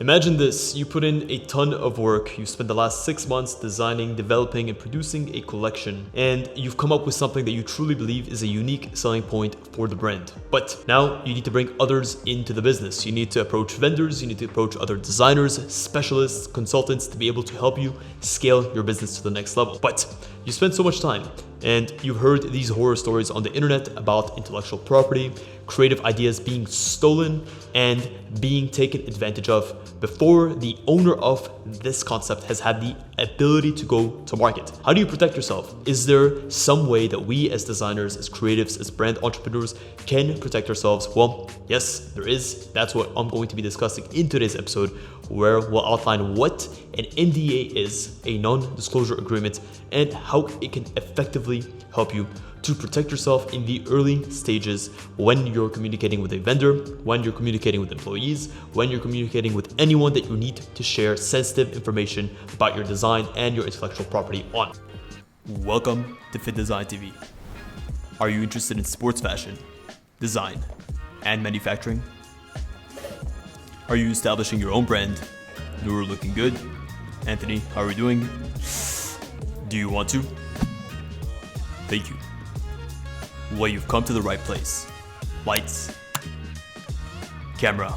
Imagine this, you put in a ton of work, you spent the last 6 months designing, developing, and producing a collection, and you've come up with something that you truly believe is a unique selling point for the brand. But now you need to bring others into the business. You need to approach vendors, you need to approach other designers, specialists, consultants to be able to help you scale your business to the next level. But you spend so much time, and you've heard these horror stories on the internet about intellectual property, creative ideas being stolen, and being taken advantage of before the owner of this concept has had the ability to go to market. How do you protect yourself? Is there some way that we as designers, as creatives, as brand entrepreneurs can protect ourselves? Well, yes, there is. That's what I'm going to be discussing in today's episode, where we'll outline what an NDA is, a non-disclosure agreement, and how it can effectively help you to protect yourself in the early stages when you're communicating with a vendor, when you're communicating with employees, when you're communicating with anyone that you need to share sensitive information about your design and your intellectual property on. Welcome to Fittdesign TV. Are you interested in sports fashion, design, and manufacturing? Are you establishing your own brand? You're looking good. Anthony, how are you doing? Do you want to? Thank you. Well, you've come to the right place. Lights, camera,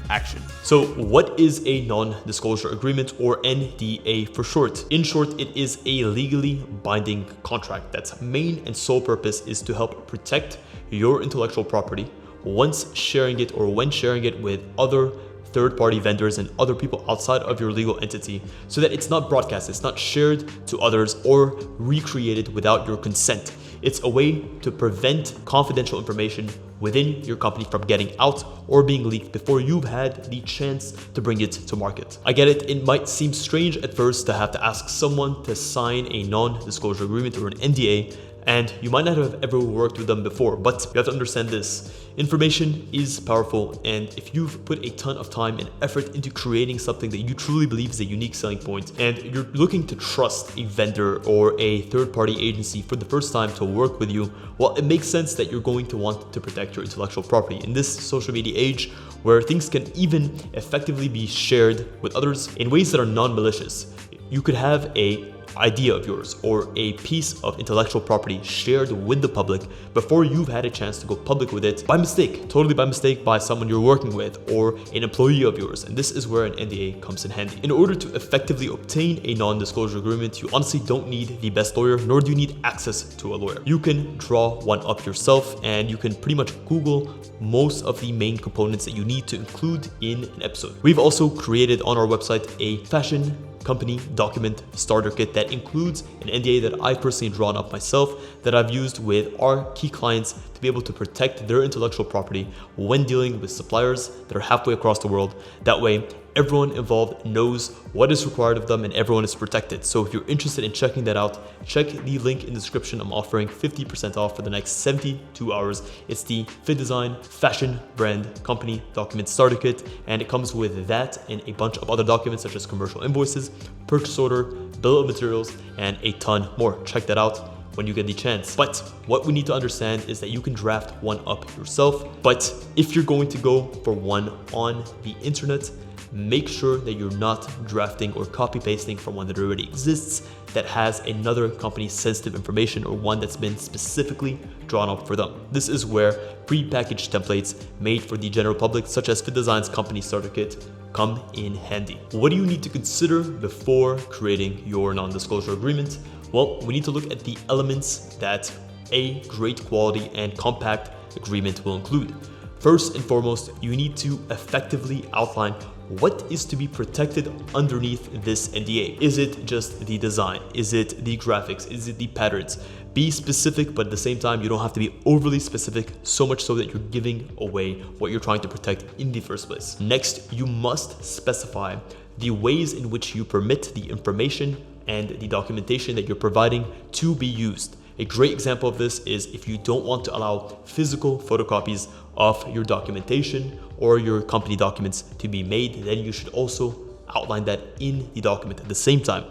action. So what is a non-disclosure agreement, or NDA for short? In short, it is a legally binding contract that's main and sole purpose is to help protect your intellectual property once sharing it or when sharing it with other third-party vendors and other people outside of your legal entity, so that it's not broadcast, it's not shared to others or recreated without your consent. It's a way to prevent confidential information within your company from getting out or being leaked before you've had the chance to bring it to market. I get it, it might seem strange at first to have to ask someone to sign a non-disclosure agreement or an NDA, and you might not have ever worked with them before, but you have to understand this. Information is powerful, and if you've put a ton of time and effort into creating something that you truly believe is a unique selling point, and you're looking to trust a vendor or a third-party agency for the first time to work with you, well, it makes sense that you're going to want to protect your intellectual property. In this social media age, where things can even effectively be shared with others in ways that are non-malicious, you could have an idea of yours or a piece of intellectual property shared with the public before you've had a chance to go public with it by mistake, totally by mistake, by someone you're working with or an employee of yours. And this is where an NDA comes in handy. In order to effectively obtain a non-disclosure agreement, you honestly don't need the best lawyer, nor do you need access to a lawyer. You can draw one up yourself, and you can pretty much Google most of the main components that you need to include in an episode. We've also created on our website a fashion company document starter kit that includes an NDA that I've personally drawn up myself, that I've used with our key clients to be able to protect their intellectual property when dealing with suppliers that are halfway across the world. That way, everyone involved knows what is required of them and everyone is protected. So if you're interested in checking that out, check the link in the description. I'm offering 50% off for the next 72 hours. It's the Fittdesign Fashion Brand Company Document Starter Kit, and it comes with that and a bunch of other documents such as commercial invoices, purchase order, bill of materials, and a ton more. Check that out when you get the chance. But what we need to understand is that you can draft one up yourself, but if you're going to go for one on the internet, make sure that you're not drafting or copy pasting from one that already exists that has another company's sensitive information or one that's been specifically drawn up for them. This is where pre-packaged templates made for the general public, such as Fittdesign's company starter kit, come in handy. What do you need to consider before creating your non-disclosure agreement? Well, we need to look at the elements that a great quality and compact agreement will include. First and foremost, you need to effectively outline what is to be protected underneath this NDA. Is it just the design? Is it the graphics? Is it the patterns? Be specific, but at the same time, you don't have to be overly specific, so much so that you're giving away what you're trying to protect in the first place. Next, you must specify the ways in which you permit the information and the documentation that you're providing to be used. A great example of this is if you don't want to allow physical photocopies of your documentation or your company documents to be made, then you should also outline that in the document at the same time.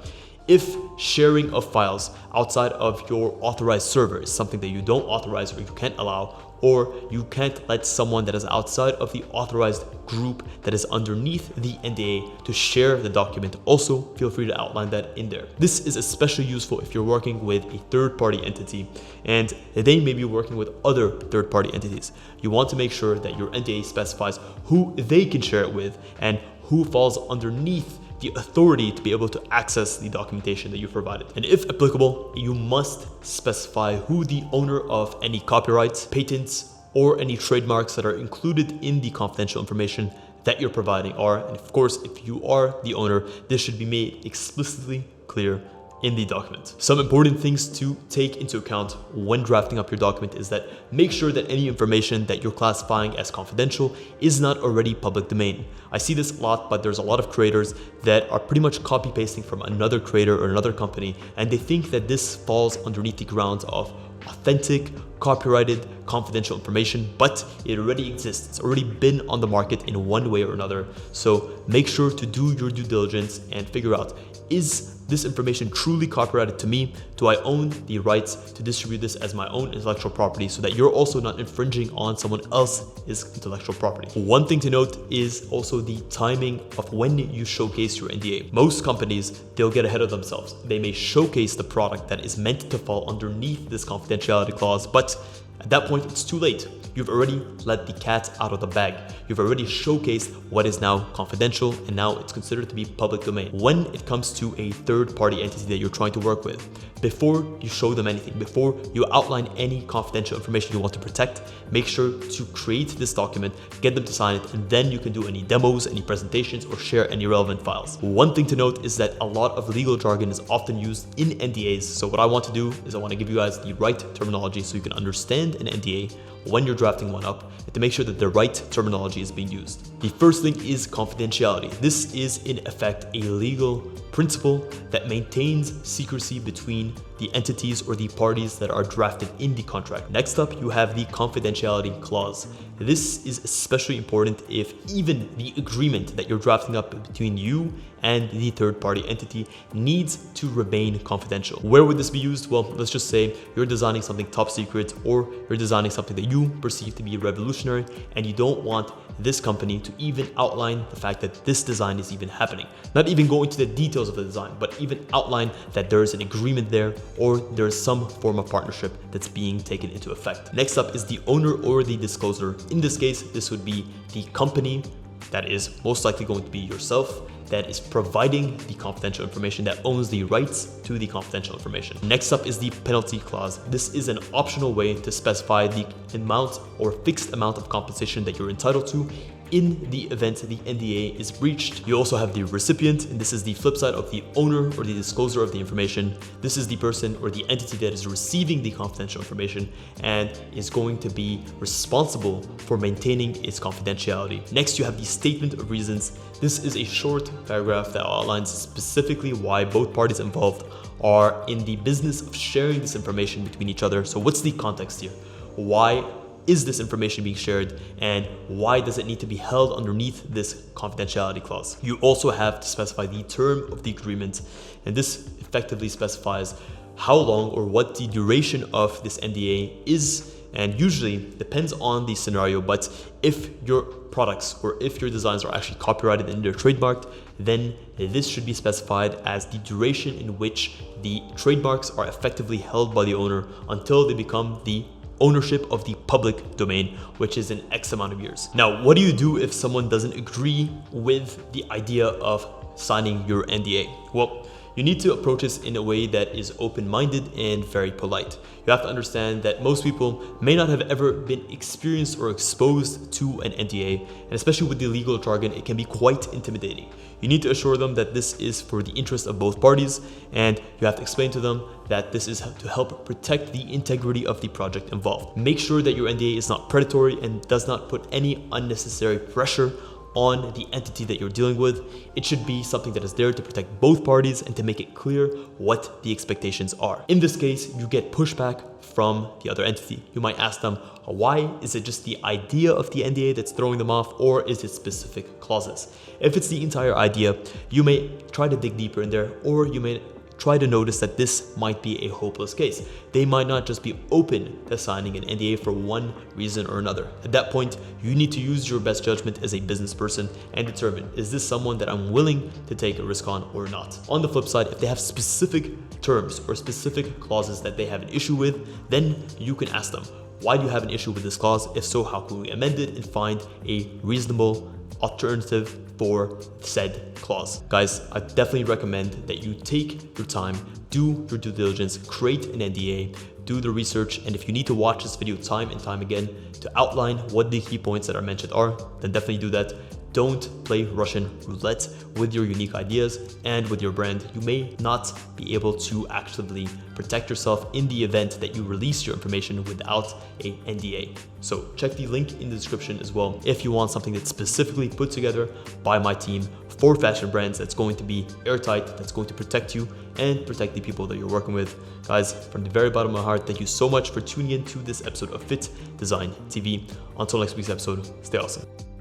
If sharing of files outside of your authorized server is something that you don't authorize or you can't allow, or you can't let someone that is outside of the authorized group that is underneath the NDA to share the document. Also, feel free to outline that in there. This is especially useful if you're working with a third-party entity and they may be working with other third-party entities. You want to make sure that your NDA specifies who they can share it with and who falls underneath the authority to be able to access the documentation that you provided. And if applicable, you must specify who the owner of any copyrights, patents, or any trademarks that are included in the confidential information that you're providing are. And of course, if you are the owner, this should be made explicitly clear in the document. Some important things to take into account when drafting up your document is that make sure that any information that you're classifying as confidential is not already public domain. I see this a lot, but there's a lot of creators that are pretty much copy pasting from another creator or another company, and they think that this falls underneath the grounds of authentic, copyrighted, confidential information, but it already exists. It's already been on the market in one way or another. So make sure to do your due diligence and figure out, is this information truly copyrighted to me? Do I own the rights to distribute this as my own intellectual property so that you're also not infringing on someone else's intellectual property? One thing to note is also the timing of when you showcase your NDA. Most companies, they'll get ahead of themselves. They may showcase the product that is meant to fall underneath this confidentiality clause, but at that point, it's too late. You've already let the cat out of the bag. You've already showcased what is now confidential, and now it's considered to be public domain. When it comes to a third-party entity that you're trying to work with, before you show them anything, before you outline any confidential information you want to protect, make sure to create this document, get them to sign it, and then you can do any demos, any presentations, or share any relevant files. One thing to note is that a lot of legal jargon is often used in NDAs. So what I want to do is I want to give you guys the right terminology so you can understand an NDA when you're drafting one up, and to make sure that the right terminology is being used. The first thing is confidentiality. This is in effect a legal principle that maintains secrecy between the entities or the parties that are drafted in the contract. Next up, you have the confidentiality clause. This is especially important if even the agreement that you're drafting up between you and the third-party entity needs to remain confidential. Where would this be used? Well, let's just say you're designing something top secret, or you're designing something that you perceive to be revolutionary, and you don't want this company to even outline the fact that this design is even happening. Not even go into the details of the design, but even outline that there is an agreement there, or there is some form of partnership that's being taken into effect. Next up is the owner or the disclosure. In this case, this would be the company that is most likely going to be yourself, that is providing the confidential information, that owns the rights to the confidential information. Next up is the penalty clause. This is an optional way to specify the amount or fixed amount of compensation that you're entitled to in the event the NDA is breached. You also have the recipient, and this is the flip side of the owner or the disclosure of the information. This is the person or the entity that is receiving the confidential information and is going to be responsible for maintaining its confidentiality. Next, you have the statement of reasons. This is a short paragraph that outlines specifically why both parties involved are in the business of sharing this information between each other. So what's the context here? Why is this information being shared, and why does it need to be held underneath this confidentiality clause? You also have to specify the term of the agreement, and this effectively specifies how long or what the duration of this NDA is, and usually depends on the scenario, but if your products or if your designs are actually copyrighted and they're trademarked, then this should be specified as the duration in which the trademarks are effectively held by the owner until they become the ownership of the public domain, which is in X amount of years. Now, what do you do if someone doesn't agree with the idea of signing your NDA? Well, you need to approach this in a way that is open-minded and very polite. You have to understand that most people may not have ever been experienced or exposed to an NDA, and especially with the legal jargon, it can be quite intimidating. You need to assure them that this is for the interest of both parties, and you have to explain to them that this is to help protect the integrity of the project involved. Make sure that your NDA is not predatory and does not put any unnecessary pressure on the entity that you're dealing with. It should be something that is there to protect both parties and to make it clear what the expectations are. In this case, you get pushback from the other entity. You might ask them, why? Is it just the idea of the NDA that's throwing them off, or is it specific clauses? If it's the entire idea, you may try to dig deeper in there, or you may try to notice that this might be a hopeless case. They might not just be open to signing an NDA for one reason or another. At that point, you need to use your best judgment as a business person and determine, is this someone that I'm willing to take a risk on or not? On the flip side, if they have specific terms or specific clauses that they have an issue with, then you can ask them, why do you have an issue with this clause? If so, how can we amend it and find a reasonable alternative for said clause? Guys, I definitely recommend that you take your time, do your due diligence, create an NDA, do the research, and if you need to watch this video time and time again to outline what the key points that are mentioned are, then definitely do that. Don't play Russian roulette with your unique ideas and with your brand. You may not be able to actively protect yourself in the event that you release your information without a NDA. So check the link in the description as well if you want something that's specifically put together by my team for fashion brands, that's going to be airtight, that's going to protect you and protect the people that you're working with. Guys, from the very bottom of my heart, thank you so much for tuning in to this episode of Fit Design TV. Until next week's episode, stay awesome.